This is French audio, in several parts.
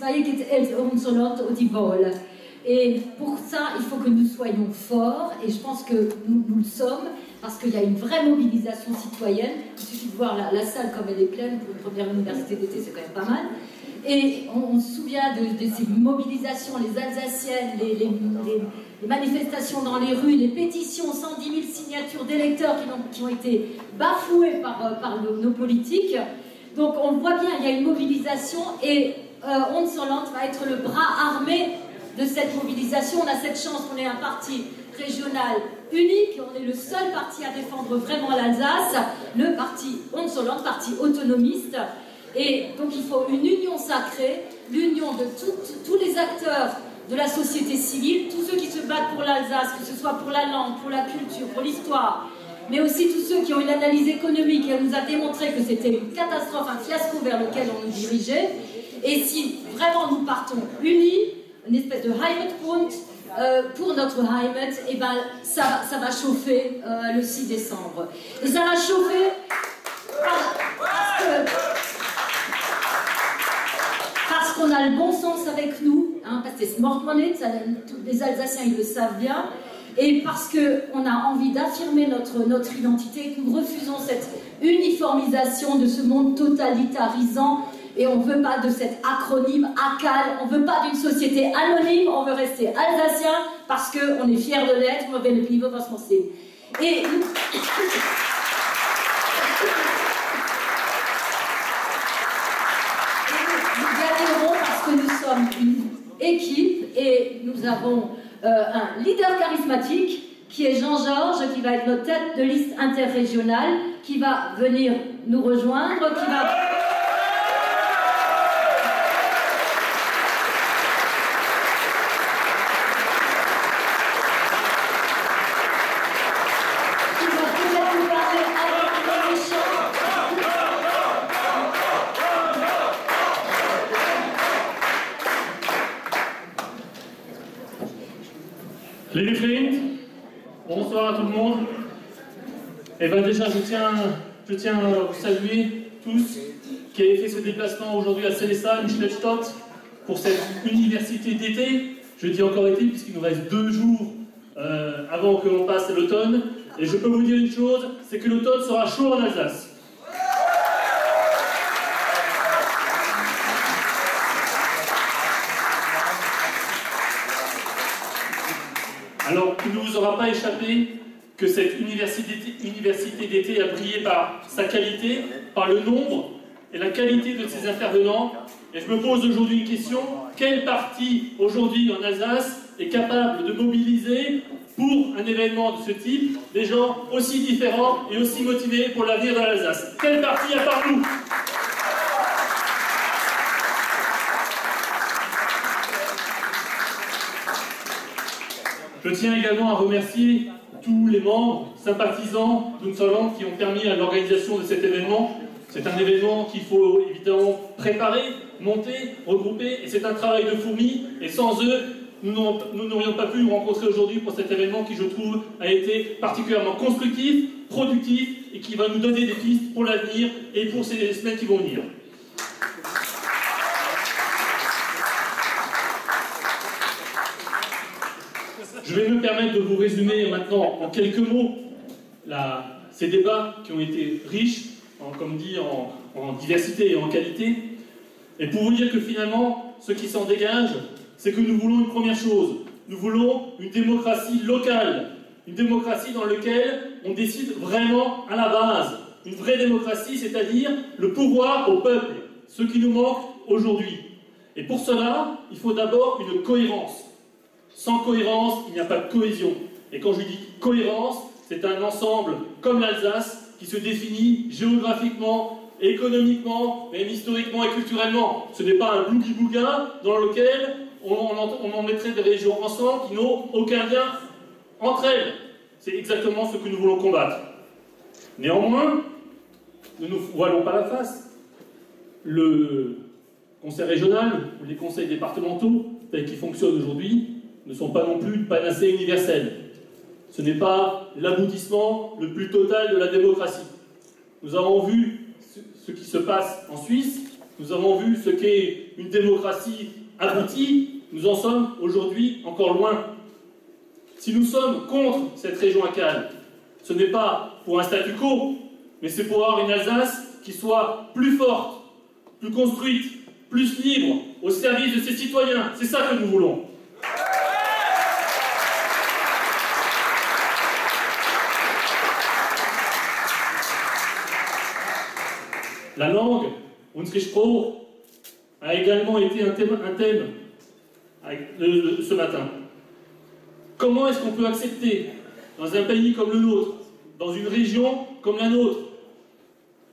Sverige är om så långt och till val. Et pour ça, il faut que nous soyons forts, et je pense que nous le sommes, parce qu'il y a une vraie mobilisation citoyenne. Il suffit de voir la salle comme elle est pleine pour une première université d'été, c'est quand même pas mal. Et on se souvient de ces mobilisations, les Alsaciennes, les manifestations dans les rues, les pétitions, 110 000 signatures d'électeurs qui ont été bafouées par nos politiques. Donc on voit bien, il y a une mobilisation, et Ons-Holland va être le bras armé de cette mobilisation. On a cette chance qu'on est un parti régional unique, on est le seul parti à défendre vraiment l'Alsace, le parti Ons-Holland, parti autonomiste. Et donc il faut une union sacrée, l'union de tous les acteurs de la société civile, tous ceux qui se battent pour l'Alsace, que ce soit pour la langue, pour la culture, pour l'histoire, mais aussi tous ceux qui ont une analyse économique. Elle nous a démontré que c'était une catastrophe, un fiasco vers lequel on nous dirigeait. Et si vraiment nous partons unis, une espèce de Heimatbund pour notre Heimat, et ben ça va chauffer le 6 décembre. Et ça va chauffer parce qu'on a le bon sens avec nous, hein, parce que c'est Mordmonnet, les Alsaciens ils le savent bien, et parce qu'on a envie d'affirmer notre identité, que nous refusons cette uniformisation de ce monde totalitarisant. Et on ne veut pas de cet acronyme ACAL, on ne veut pas d'une société anonyme, on veut rester alsacien parce qu'on est fiers de l'être, on veut le niveau parce qu'on sait. Et nous gagnerons parce que nous sommes une équipe et nous avons un leader charismatique qui est Jean-Georges, qui va être notre tête de liste interrégionale, qui va venir nous rejoindre, qui va... Les Friends, bonsoir à tout le monde. Et bien déjà, je tiens à vous saluer tous qui avez fait ce déplacement aujourd'hui à Célestat, Schlesstadt, pour cette université d'été. Je dis encore été puisqu'il nous reste 2 jours avant que l'on passe à l'automne. Et je peux vous dire une chose, c'est que l'automne sera chaud en Alsace. Alors, il ne vous aura pas échappé que cette université d'été a brillé par sa qualité, par le nombre et la qualité de ses intervenants. Et je me pose aujourd'hui une question, quel parti aujourd'hui en Alsace est capable de mobiliser pour un événement de ce type des gens aussi différents et aussi motivés pour l'avenir de l'Alsace? Quel parti à part nous? Je tiens également à remercier tous les membres, sympathisants d'Ons-Holland qui ont permis à l'organisation de cet événement. C'est un événement qu'il faut évidemment préparer, monter, regrouper, et c'est un travail de fourmi, et sans eux, nous n'aurions pas pu nous rencontrer aujourd'hui pour cet événement qui, je trouve, a été particulièrement constructif, productif, et qui va nous donner des pistes pour l'avenir et pour ces semaines qui vont venir. Je vais me permettre de vous résumer maintenant en quelques mots ces débats qui ont été riches, comme dit, en diversité et en qualité. Et pour vous dire que finalement, ce qui s'en dégage, c'est que nous voulons une première chose. Nous voulons une démocratie locale. Une démocratie dans laquelle on décide vraiment à la base. Une vraie démocratie, c'est-à-dire le pouvoir au peuple. Ce qui nous manque aujourd'hui. Et pour cela, il faut d'abord une cohérence. Sans cohérence, il n'y a pas de cohésion. Et quand je dis cohérence, c'est un ensemble comme l'Alsace qui se définit géographiquement, économiquement, même historiquement et culturellement. Ce n'est pas un boogie-booga dans lequel on en mettrait des régions ensemble qui n'ont aucun lien entre elles. C'est exactement ce que nous voulons combattre. Néanmoins, ne nous voilons pas la face. Le conseil régional ou les conseils départementaux, tels qu'ils fonctionnent aujourd'hui, ne sont pas non plus une panacée universelle. Ce n'est pas l'aboutissement le plus total de la démocratie. Nous avons vu ce qui se passe en Suisse, nous avons vu ce qu'est une démocratie aboutie, nous en sommes aujourd'hui encore loin. Si nous sommes contre cette région ACAL, ce n'est pas pour un statu quo, mais c'est pour avoir une Alsace qui soit plus forte, plus construite, plus libre, au service de ses citoyens. C'est ça que nous voulons. La langue, unsere Sprache, a également été un thème ce matin. Comment est-ce qu'on peut accepter, dans un pays comme le nôtre, dans une région comme la nôtre,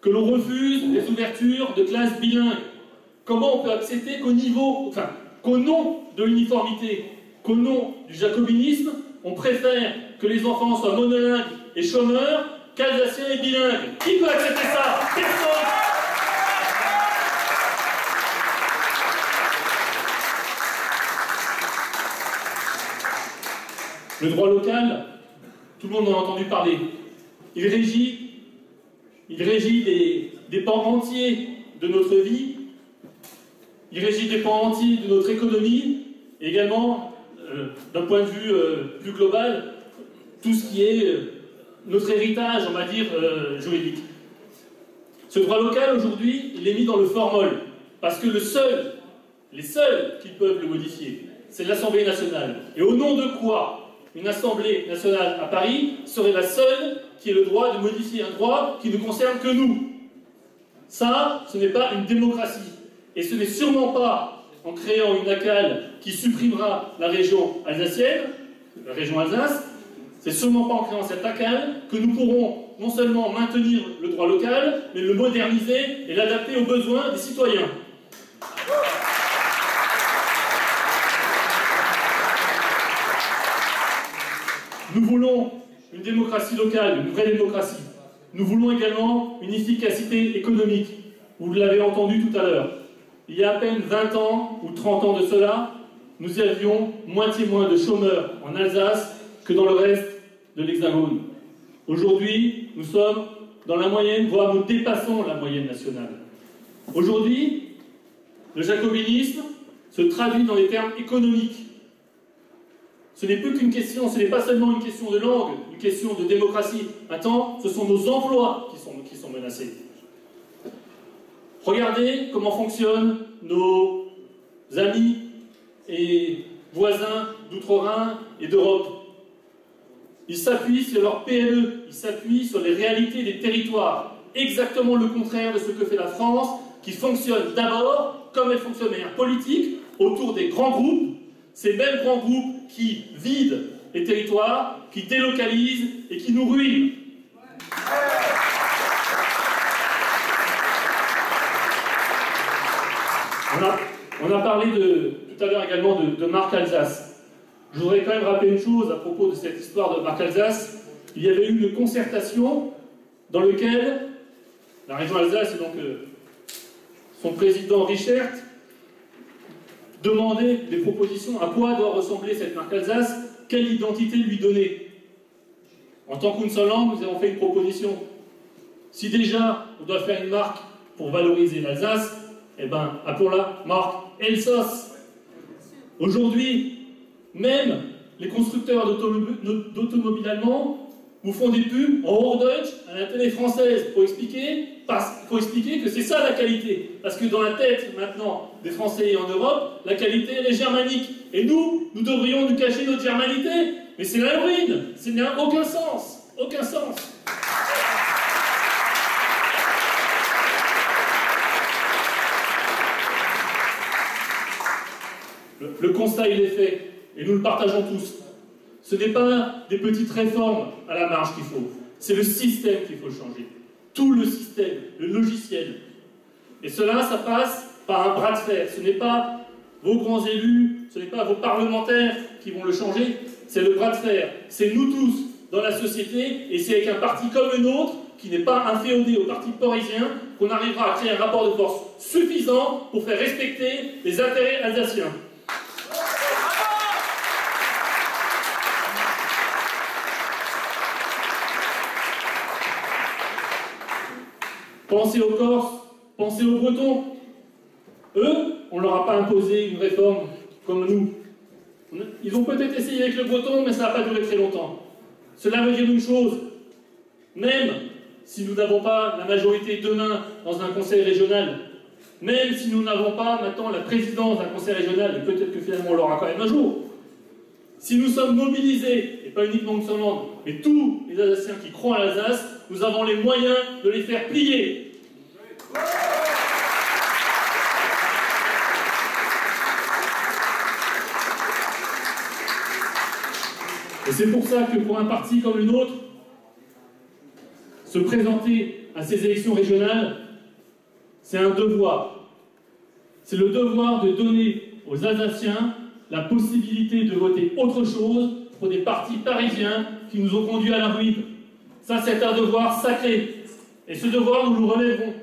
que l'on refuse les ouvertures de classes bilingues? Comment on peut accepter qu'au nom de l'uniformité, qu'au nom du jacobinisme, on préfère que les enfants soient monolingues et chômeurs qu'alsaciens et bilingues? Qui peut accepter ça? Personne! Le droit local, tout le monde en a entendu parler. Il régit des pans entiers de notre vie, il régit des pans entiers de notre économie, et également, d'un point de vue plus global, tout ce qui est notre héritage, on va dire, juridique. Ce droit local, aujourd'hui, il est mis dans le formol, parce que les seuls qui peuvent le modifier, c'est l'Assemblée nationale. Et au nom de quoi une Assemblée nationale à Paris serait la seule qui ait le droit de modifier un droit qui ne concerne que nous? Ça, ce n'est pas une démocratie. Et ce n'est sûrement pas en créant une ACAL qui supprimera la région alsacienne, la région Alsace, c'est sûrement pas en créant cette ACAL que nous pourrons non seulement maintenir le droit local, mais le moderniser et l'adapter aux besoins des citoyens. Nous voulons une démocratie locale, une vraie démocratie. Nous voulons également une efficacité économique. Vous l'avez entendu tout à l'heure. Il y a à peine 20 ans ou 30 ans de cela, nous avions moitié moins de chômeurs en Alsace que dans le reste de l'Hexagone. Aujourd'hui, nous sommes dans la moyenne, voire nous dépassons la moyenne nationale. Aujourd'hui, le jacobinisme se traduit dans les termes économiques. Ce n'est plus qu'une question, ce n'est pas seulement une question de langue, une question de démocratie. Maintenant, ce sont nos emplois qui sont menacés. Regardez comment fonctionnent nos amis et voisins d'Outre-Rhin et d'Europe. Ils s'appuient sur leurs PME, ils s'appuient sur les réalités des territoires. Exactement le contraire de ce que fait la France, qui fonctionne d'abord comme elle fonctionne de manière politique, autour des grands groupes, ces mêmes grands groupes qui vident les territoires, qui délocalisent et qui nous ruinent. On a parlé tout à l'heure également de Marc Alsace. Je voudrais quand même rappeler une chose à propos de cette histoire de Marc Alsace. Il y avait eu une concertation dans laquelle la région Alsace et donc son président Richert demandait des propositions à quoi doit ressembler cette marque Alsace, quelle identité lui donner. En tant qu'une seule langue, nous avons fait une proposition. Si déjà on doit faire une marque pour valoriser l'Alsace, eh bien, appelons-la marque Elsass. Aujourd'hui, même les constructeurs d'automobiles allemands vous font des pubs en Hochdeutsch à la télé française pour expliquer que c'est ça la qualité. Parce que dans la tête maintenant des Français et en Europe, la qualité elle est germanique. Et nous devrions nous cacher notre germanité. Mais c'est la ruine. Ça n'a aucun sens. Aucun sens. Le constat il est fait, et nous le partageons tous. Ce n'est pas des petites réformes à la marge qu'il faut, c'est le système qu'il faut changer. Tout le système, le logiciel. Et cela, ça passe par un bras de fer. Ce n'est pas vos grands élus, ce n'est pas vos parlementaires qui vont le changer, c'est le bras de fer. C'est nous tous dans la société, et c'est avec un parti comme le nôtre, qui n'est pas inféodé au parti parisien, qu'on arrivera à créer un rapport de force suffisant pour faire respecter les intérêts alsaciens. Pensez aux Corses, pensez aux Bretons. Eux, on ne leur a pas imposé une réforme comme nous. Ils ont peut-être essayé avec le breton, mais ça n'a pas duré très longtemps. Cela veut dire une chose, même si nous n'avons pas la majorité demain dans un conseil régional, même si nous n'avons pas maintenant la présidence d'un conseil régional, et peut-être que finalement on l'aura quand même un jour, si nous sommes mobilisés, et pas uniquement de Sunderland, mais tous les Alsaciens qui croient à l'Alsace, nous avons les moyens de les faire plier. Et c'est pour ça que pour un parti comme le nôtre, se présenter à ces élections régionales, c'est un devoir. C'est le devoir de donner aux Alsaciens la possibilité de voter autre chose pour des partis parisiens qui nous ont conduits à la ruine. Ça, c'est un devoir sacré. Et ce devoir, nous le relèverons.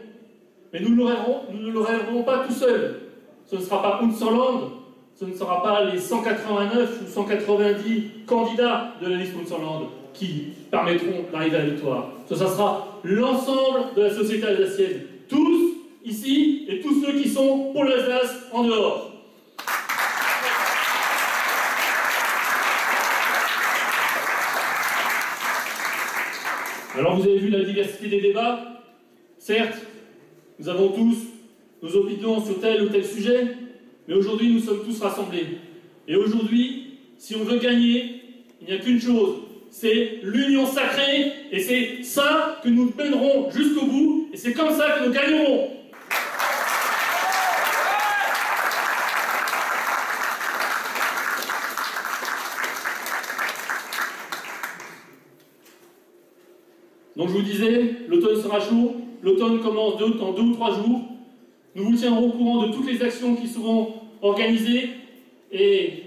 Mais nous ne le relèverons pas tout seuls. Ce ne sera pas Unserland, ce ne sera pas les 189 ou 190 candidats de la liste Unserland qui permettront d'arriver à la victoire. Ce sera l'ensemble de la société alsacienne. Tous, ici, et tous ceux qui sont pour l'Alsace en dehors. Alors vous avez vu la diversité des débats. Certes, nous avons tous nos opinions sur tel ou tel sujet, mais aujourd'hui nous sommes tous rassemblés. Et aujourd'hui, si on veut gagner, il n'y a qu'une chose, c'est l'union sacrée, et c'est ça que nous mènerons jusqu'au bout, et c'est comme ça que nous gagnerons. Donc je vous disais, l'automne sera chaud, l'automne commence dans 2 ou 3 jours. Nous vous tiendrons au courant de toutes les actions qui seront organisées et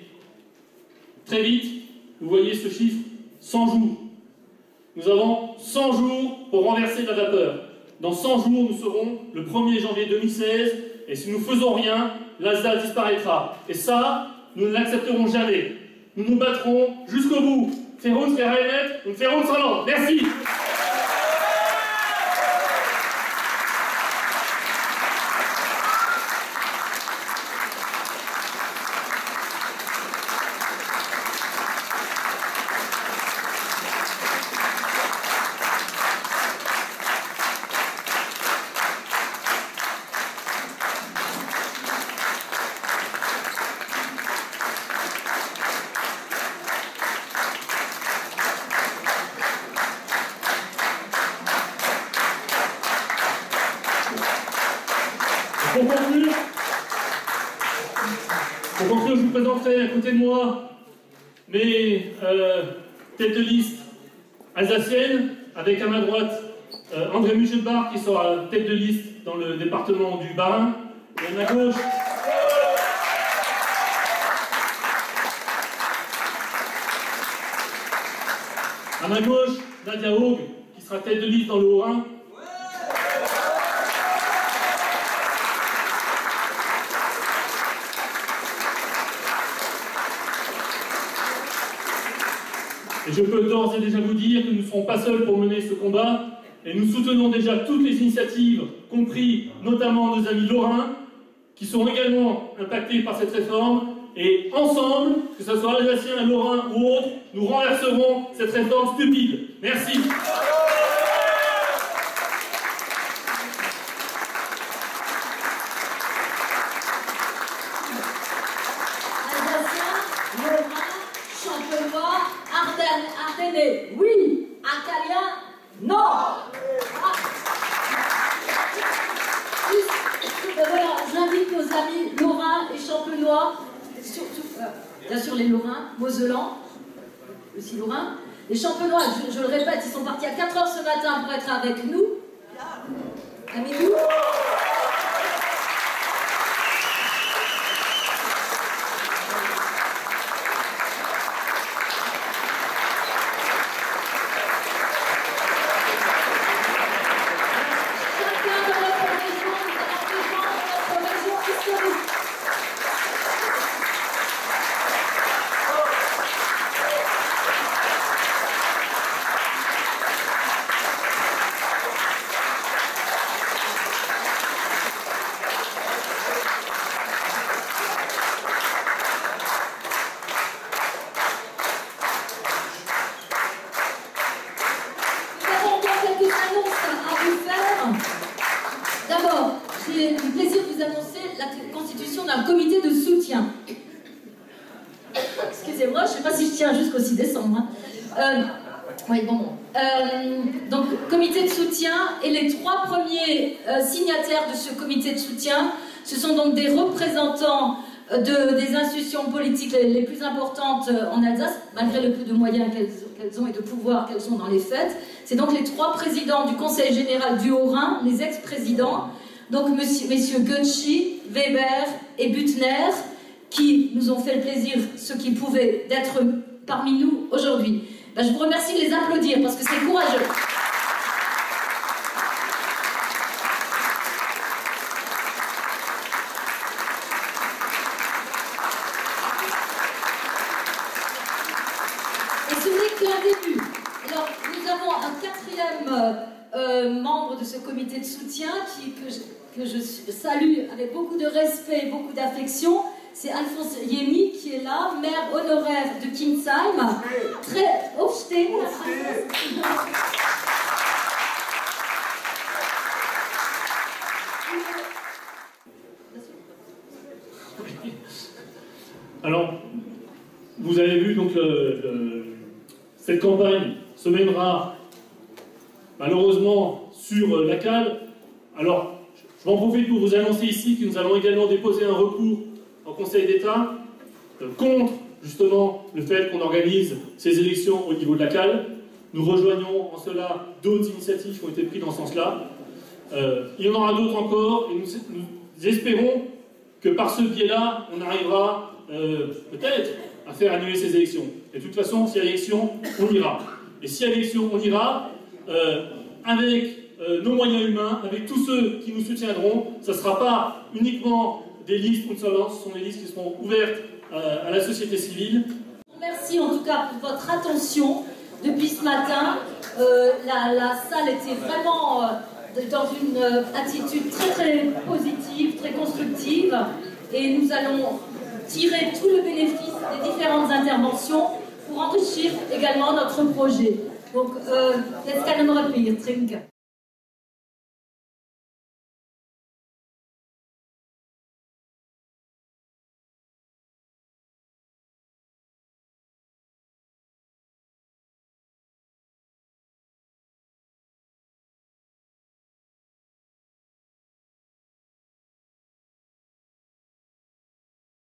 très vite, vous voyez ce chiffre, 100 jours. Nous avons 100 jours pour renverser la vapeur. Dans 100 jours, nous serons le 1er janvier 2016 et si nous ne faisons rien, l'Alsace disparaîtra. Et ça, nous ne l'accepterons jamais. Nous nous battrons jusqu'au bout. Für uns geheiratet und für unser Land. Merci. Pour conclure, je vous présenterai à côté de moi mes têtes de liste alsaciennes, avec à ma droite André Muchelbach qui sera tête de liste dans le département du Bas-Rhin, et à ma gauche, Nadia Haug qui sera tête de liste dans le Haut-Rhin. Et je peux d'ores et déjà vous dire que nous ne serons pas seuls pour mener ce combat, et nous soutenons déjà toutes les initiatives, compris notamment nos amis lorrains, qui sont également impactés par cette réforme, et ensemble, que ce soit alsaciens, lorrains ou autres, nous renverserons cette réforme stupide. Merci. Ardennais, oui. Italien, non. Voilà, j'invite nos amis lorrains et champenois, surtout, bien sûr les lorrains, moselans, aussi lorrains. Les champenois, je le répète, ils sont partis à 4 h ce matin pour être avec nous. Amis-nous. constitution d'un comité de soutien. Excusez-moi, je ne sais pas si je tiens jusqu'au 6 décembre. Oui, bon. Donc, comité de soutien, et les 3 premiers signataires de ce comité de soutien, ce sont donc des représentants des institutions politiques les plus importantes en Alsace, malgré le peu de moyens qu'elles ont et de pouvoir qu'elles ont dans les faits. C'est donc les 3 présidents du Conseil général du Haut-Rhin, les ex-présidents, donc messieurs Götzschi, Weber et Büttner, qui nous ont fait le plaisir, ceux qui pouvaient, d'être parmi nous aujourd'hui. Ben, je vous remercie de les applaudir parce que c'est courageux. Et ce n'est qu'un début. Alors, nous avons un 4e membre de ce comité de soutien que je salue avec beaucoup de respect et beaucoup d'affection. C'est Alphonse Yemi qui est là, maire honoraire de Kinsheim. Très Hofstein. Alors, vous avez vu, donc, cette campagne se mènera malheureusement sur la cale. Alors, je vais en profiter pour vous annoncer ici que nous allons également déposer un recours au Conseil d'État contre justement le fait qu'on organise ces élections au niveau de la cale. Nous rejoignons en cela d'autres initiatives qui ont été prises dans ce sens-là. Il y en aura d'autres encore et nous espérons que par ce biais-là, on arrivera peut-être à faire annuler ces élections. Et de toute façon, s'il y a élection, on ira. Et s'il y a élection, on ira avec nos moyens humains, avec tous ceux qui nous soutiendront. Ce ne sera pas uniquement des listes ce sont des listes qui seront ouvertes à la société civile. Merci en tout cas pour votre attention depuis ce matin. La salle était vraiment dans une attitude très très positive, très constructive, et nous allons tirer tout le bénéfice des différentes interventions pour enrichir également notre projet. Donc, jetzt kann man noch ein Bier trinken.